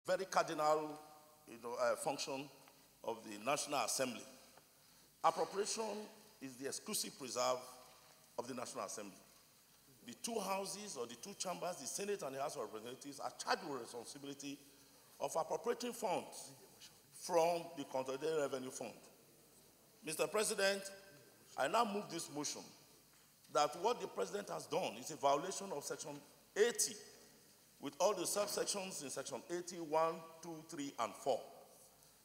Very cardinal function of the National Assembly. Appropriation is the exclusive preserve of the National Assembly. The two houses or the two chambers, the Senate and the House of Representatives, are charged with the responsibility of appropriating funds from the Consolidated Revenue Fund. Mr. President, I now move this motion that what the President has done is a violation of Section 80 with all the subsections in Section 80, 1, 2, 3, and 4.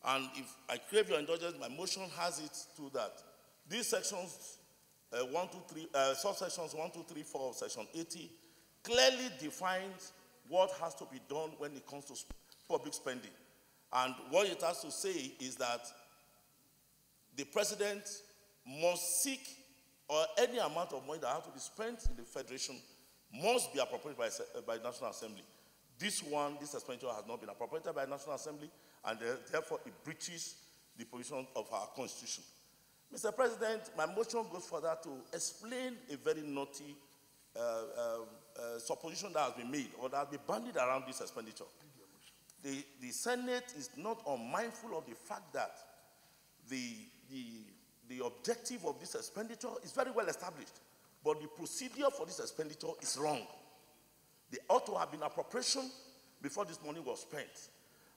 And if I crave your indulgence, my motion has it to that these sections, subsections 1, 2, 3, 4 of Section 80 clearly defines what has to be done when it comes to public spending. And what it has to say is that the President must seek, or any amount of money that has to be spent in the Federation must be appropriated by the National Assembly. This expenditure has not been appropriated by the National Assembly, and therefore it breaches the provision of our Constitution. Mr. President, my motion goes further to explain a very naughty supposition that has been made, or that has been bandied around this expenditure. The Senate is not unmindful of the fact that the objective of this expenditure is very well established, but the procedure for this expenditure is wrong. There ought to have been appropriation before this money was spent.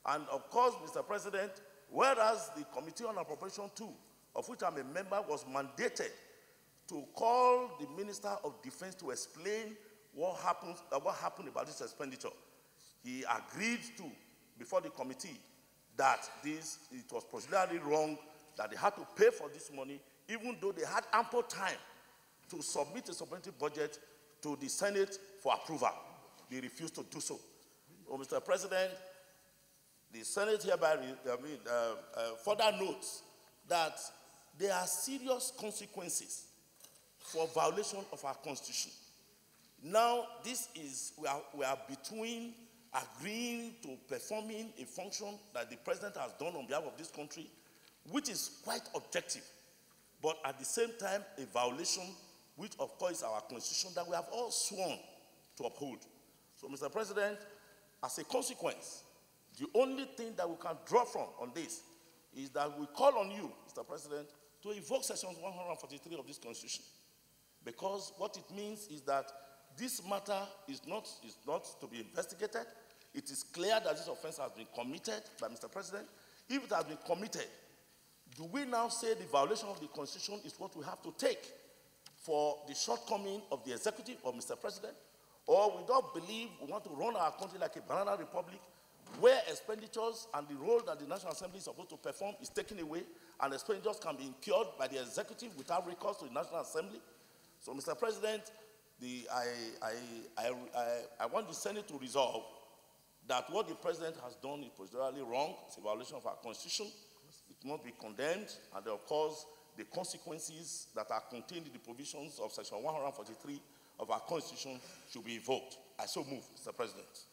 And of course, Mr. President, whereas the Committee on Appropriation 2, of which I'm a member, was mandated to call the Minister of Defense to explain what happened about this expenditure, he agreed to, before the committee, that it was procedurally wrong, that they had to pay for this money, even though they had ample time to submit a supplementary budget to the Senate for approval. They refused to do so. So, Mr. President, the Senate hereby further notes that there are serious consequences for violation of our Constitution. Now, we are between agreeing to performing a function that the President has done on behalf of this country, which is quite objective, but at the same time, a violation which, of course, is our Constitution that we have all sworn to uphold. So, Mr. President, as a consequence, the only thing that we can draw from on this is that we call on you, Mr. President, to invoke Section 143 of this Constitution. Because what it means is that this matter is not to be investigated. It is clear that this offense has been committed by Mr. President. If it has been committed, do we now say the violation of the Constitution is what we have to take for the shortcoming of the executive or Mr. President? Or we don't believe we want to run our country like a banana republic where expenditures and the role that the National Assembly is supposed to perform is taken away and expenditures can be incurred by the executive without recourse to the National Assembly? So, Mr. President, I want the Senate to resolve that what the President has done is procedurally wrong. It's a violation of our Constitution. It must be condemned, and of course, the consequences that are contained in the provisions of Section 143 of our Constitution should be invoked. I so move, Mr. President.